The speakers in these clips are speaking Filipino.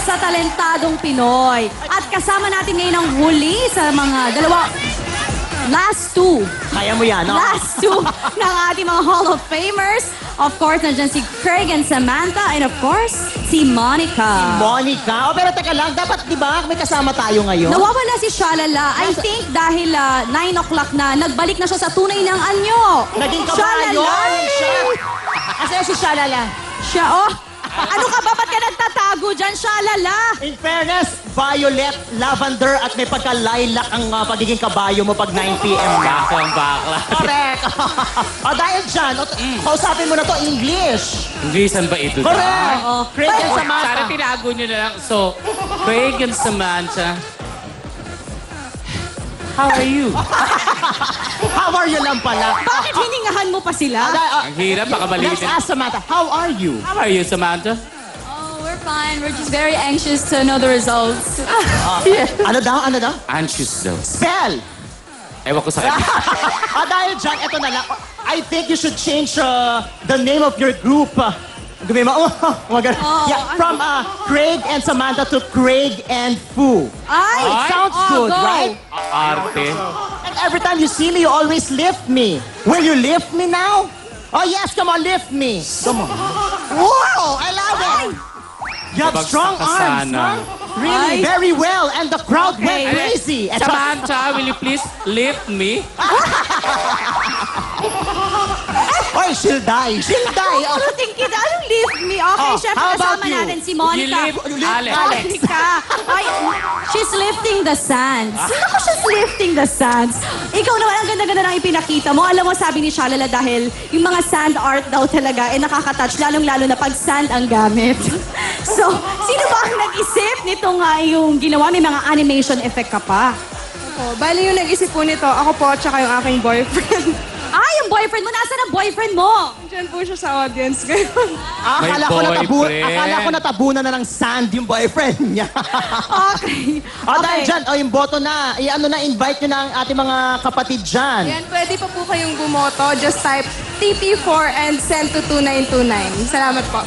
sa Talentadong Pinoy. At kasama natin ngayon ang huli sa mga last two. Kaya mo yan, no? Last two ng ating mga Hall of Famers. Of course, nandiyan si Craig and Samantha. And of course, si Monica. Monica? O, pero teka lang, dapat di ba may kasama tayo ngayon? Nawawala si Shalala. I think dahil 9 o'clock na, nagbalik na siya sa tunay ng anyo. Naging kabayo siya. Kasi si Shalala. Siya, oh. Ano ka ba? Ba't ka nagtatago dyan, Shalala? In fairness, violet, lavender, at may pagka-lilac ang pagiging kabayo mo pag 9 p.m. na. Bakla. Correct. Dahil dyan, kausapin mo na to English. Inglesan ba ito? Correct. Craig and Samantha. Sana tinago nyo na lang. So, Craig and Samantha. How are you? How are you lang pala? Bakit hiningahan mo pa sila? Ang hirap, baka Let's malitin. ask Samantha, how are you? How are you, Samantha? Oh, we're fine. We're just very anxious to know the results. Ano daw? Ano daw? Anxious daw. Spell! Ewan ko sa kanya. Dahil dyan, eto na lang. I think you should change the name of your group. Gawin mo, yeah, from Craig and Samantha to Craig and Fu. Ay! Sounds good, go. right? Arte. And every time you see me, you always lift me. Will you lift me now? Oh yes, come on, lift me. Come on. Wow, I love it. You have Bagsak strong ka arms, sana. huh? Really, very well. And the crowd went crazy. And Samantha, will you please lift me? Oy, she'll die. She'll die. Pulutin kita. Anong lift me? Okay, Oh, syempre how about kasama you? natin si Monica. You lift Alex. Monica. Ay, she's lifting the sands. Sino ko she's lifting the sands? Ikaw naman, ang ganda-ganda ng ipinakita mo. Alam mo, sabi ni Shalala dahil yung mga sand art daw talaga, nakakatouch, lalong-lalo na pag sand ang gamit. So, sino ba ang nag-isip nito nga yung ginawa? May mga animation effect ka pa. Po. Bali yung nag-isip po nito, ako po at saka yung aking boyfriend. Ay, yung boyfriend mo! Nasaan ang boyfriend mo? Diyan po siya sa audience ngayon. Akala ko boyfriend. natabunan na ng sand yung boyfriend niya. Okay. Dahil dyan, yung boto na, invite nyo na ang ating mga kapatid dyan. Ayan, pwede pa po kayong bumoto. Just type TP4 and send to 2929. Salamat po.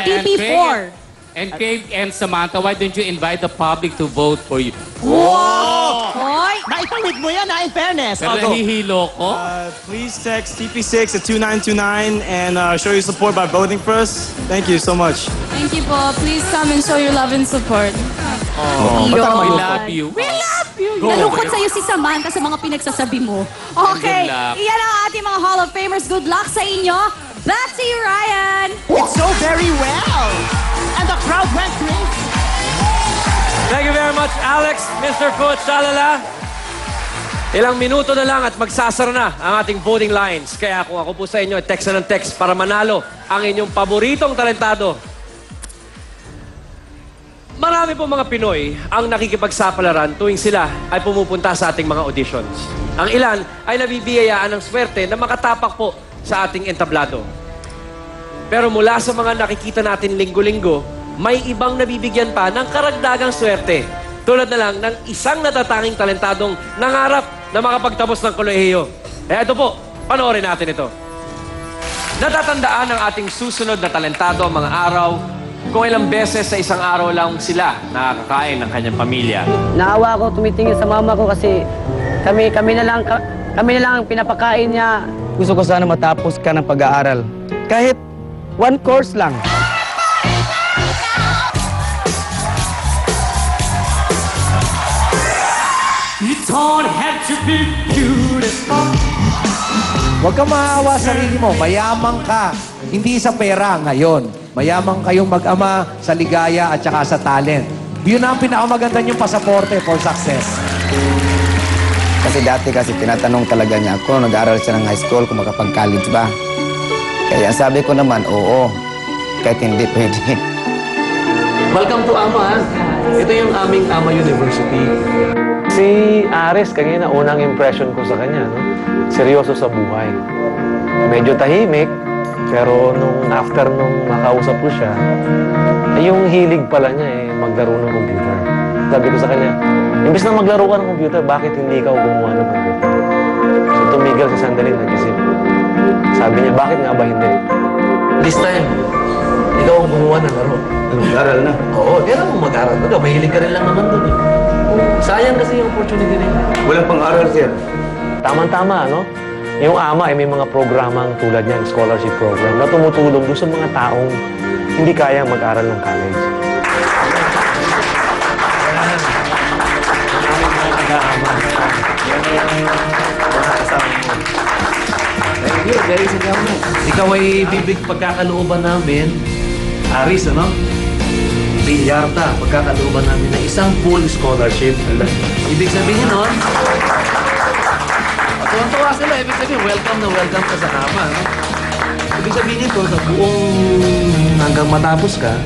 TP4. And Craig and Samantha, why don't you invite the public to vote for you? Wow! Hoy! Naitawid mo yan, in fairness. Pero Go. nahihilo ko. Please text TP6 at 2929 and show your support by voting for us. Thank you so much. Thank you po. Please come and show your love and support. We love you. We love you! Nalungkot sa'yo si Samantha sa mga pinagsasabi mo. Okay, Good luck. iyan ang ating mga Hall of Famers. Good luck sa inyo. Back to you, Ryan! It's so very well. And the crowd went crazy. Thank you very much, Alex, Mr. Fu at Shalala. Ilang minuto na lang at magsasara na ang ating voting lines. Kaya kung ako po sa inyo, text na ng text para manalo ang inyong paboritong talentado. Marami po mga Pinoy ang nakikipagsapalaran tuwing sila ay pumupunta sa ating mga auditions. Ang ilan ay nabibiyayaan ng swerte na makatapak po sa ating entablado. Pero mula sa mga nakikita natin linggo-linggo, may ibang nabibigyan pa ng karagdagang swerte. Tulad na lang ng isang natatanging talentadong nangarap na makapagtapos ng kolehiyo. Ito po, panoorin natin ito. Natatandaan ng ating susunod na talentado ang mga araw kung ilang beses sa isang araw lang sila nakakakain ng kanyang pamilya. Naawa ako, tumitingin sa mama ko kasi kami na lang ang pinapakain niya. Gusto ko sana matapos ka ng pag-aaral. Kahit one course lang. You don't have to be beautiful. Huwag kang maawa sa sarili mo. Mayamang ka. Hindi sa pera ngayon. Mayamang kayong mag-ama sa ligaya at saka sa talent. Yun ang pinakamaganda niyong pasaporte for success. Kasi dati tinatanong talaga niya ako, nag-aaral siya ng high school, kung makapag-college ba. Kaya sabi ko naman, oo. Kahit hindi pwede. Welcome to AMA. Ito yung aming AMA University. Si Ares, kanina, unang impression ko sa kanya, no? Seryoso sa buhay. Medyo tahimik, pero after nung makausap ko siya, ay yung hilig pala niya maglaro ng computer. Sabi ko sa kanya, imbes na maglaro ka ng computer, bakit hindi ikaw gumawa ng computer? So tumigil sa sandali, nag-isip. Sabi niya, bakit nga ba hindi? This time, ikaw ang gumawa ng laro. mag-aral na. Oo, kailan mo mag-aral doon? Mahilig ka rin lang naman doon. Sayang kasi yung opportunity na yun. Walang pang-aral, sir. Tama-tama, no? Yung ama ay may mga programang tulad niyan, scholarship program, na tumutulong doon sa mga taong hindi kaya mag-aral ng college. Thank you, ladies and gentlemen. Ikaw ay bibig pagkakalooban namin, Aris, ano? Bilyarta, pagkakalooban namin na isang full scholarship. Ibig sabihin nun, tuwan-tuwa sila. Ibig sabihin, welcome na welcome ka sa ama, no? Ibig sabihin nito, sa buong hanggang matapos ka,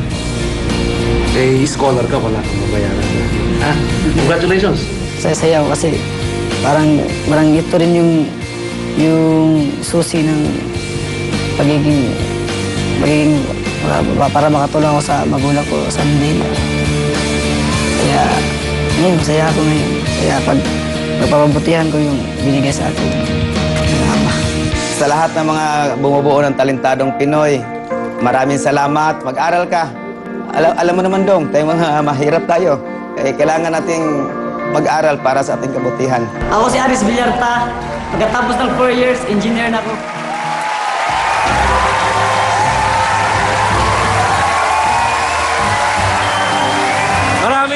eh, scholar ka, wala kang mabayaran. Ha? Congratulations! Sayaw kasi parang ito rin yung susi ng pagiging para makatulong ako sa magulang ko someday. Kaya ngayon, masaya ako ngayon. Kaya pagpapabutihan ko yung binigay sa akin ng ama. Sa lahat ng mga bumubuo ng talentadong Pinoy, maraming salamat. Mag-aral ka. Alam mo naman, Dong, tayo mga mahirap tayo. Kailangan nating mag-aral para sa ating kabutihan. Ako si Aris Villarta. Pagkatapos ng 4 years, engineer na ako.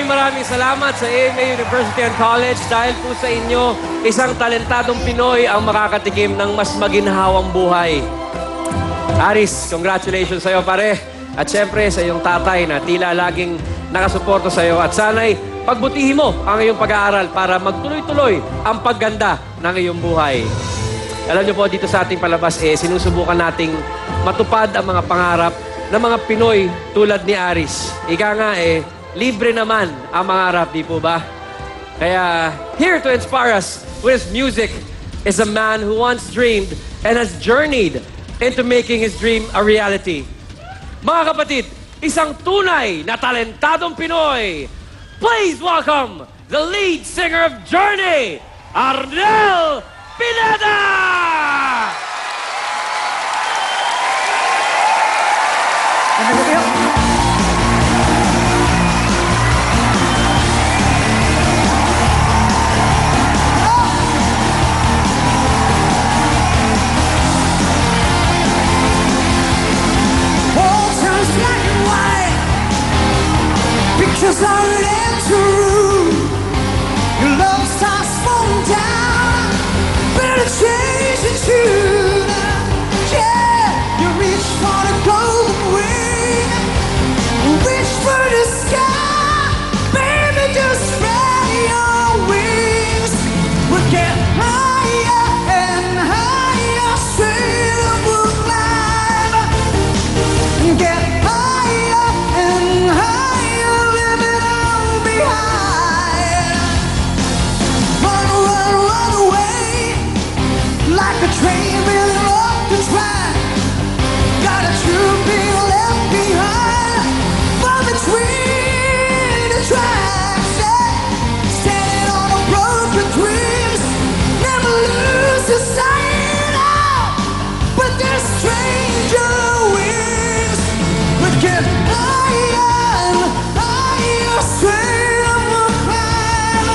Maraming salamat sa AMA University and College dahil po sa inyo, isang talentadong Pinoy ang makakatikim ng mas maginhawang buhay. Aris, congratulations sa'yo, pare. At syempre, sa iyong tatay na tila laging nakasuporto sa'yo. At sana'y pagbutihin mo ang iyong pag-aaral para magtuloy-tuloy ang pagganda ng iyong buhay. Alam niyo po, dito sa ating palabas, sinusubukan nating matupad ang mga pangarap ng mga Pinoy tulad ni Aris. Ika nga, libre naman ang mangarap, di po ba? Kaya, here to inspire us with music is a man who once dreamed and has journeyed into making his dream a reality. Mga kapatid, isang tunay na talentadong Pinoy. Please welcome the lead singer of Journey, Arnel Pineda! Pictures are in the room. Your love starts falling down. Better change the tune. Yeah, you reach for the golden wing. Reach for the sky. Baby, just spread your wings. We'll get higher and higher. Straight we'll climb. Get higher and higher. Like a train really off the track. Got a true being left behind. From between the tracks, yeah. Standing on a broken dreams. Never lose the sight out. But there's stranger wings. We get higher and higher. Straight up we'll climb.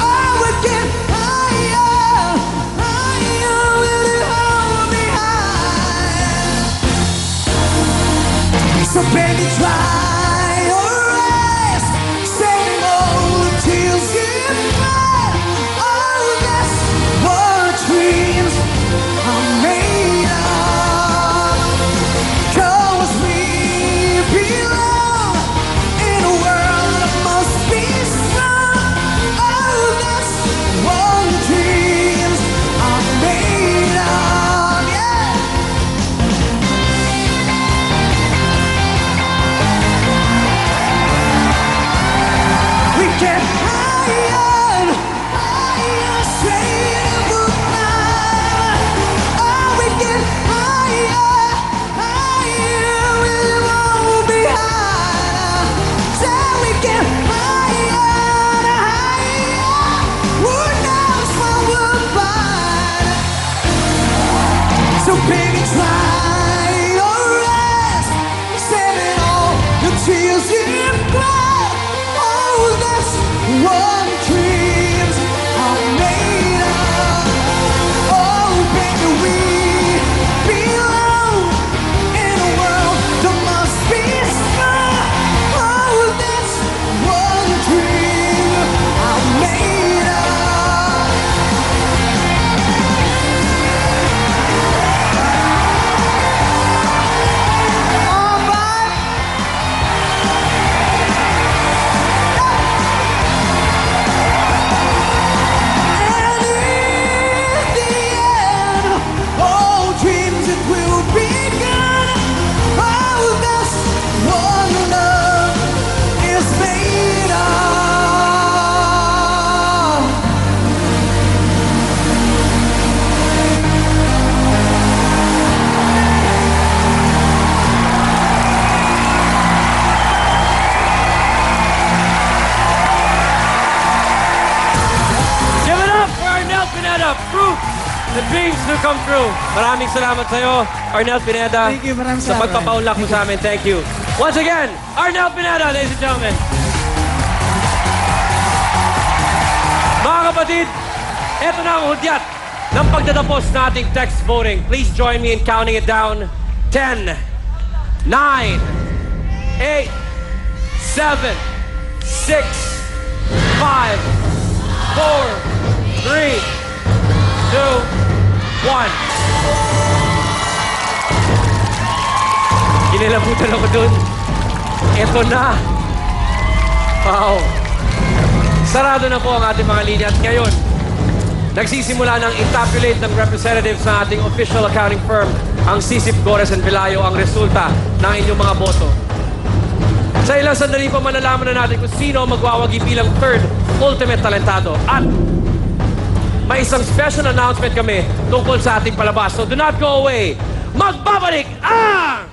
Oh, we get higher. So baby, dry your eyes, saving all the tears you cry. Oh, that's what dreams are made of. 'Cause we belong in a world that must be strong. Oh, that's what dreams are made of. Yeah. what dreams are made of. Oh, baby, we belong in a world that must be strong. Oh, that's what dreams are made of. Give it up for Arnel Pineda, proof the dreams do come true. Maraming salamat sa'yo, Arnel Pineda. Thank you, maraming Sa salamat. pagpapaunlak mo sa amin. Thank you. Once again, Arnel Pineda, ladies and gentlemen. Mga kapatid, eto na ang hudyat ng pagtatapos na ating text voting. Please join me in counting it down. 10, 9, 8, 7, 6, 5, 4, 3, 2, 1. Kinilabutan ako dun. Eto na. Wow. Sarado na po ang ating mga linya. At ngayon, nagsisimula ng i-tabulate ng representatives ng ating official accounting firm, ang Sisip, Gores & Vilayo, ang resulta ng inyong mga boto. Sa ilang sandali pa malalaman na natin kung sino magwawagi bilang third ultimate talentado. At may isang special announcement kami tungkol sa ating palabas. So do not go away. Magbabalik ang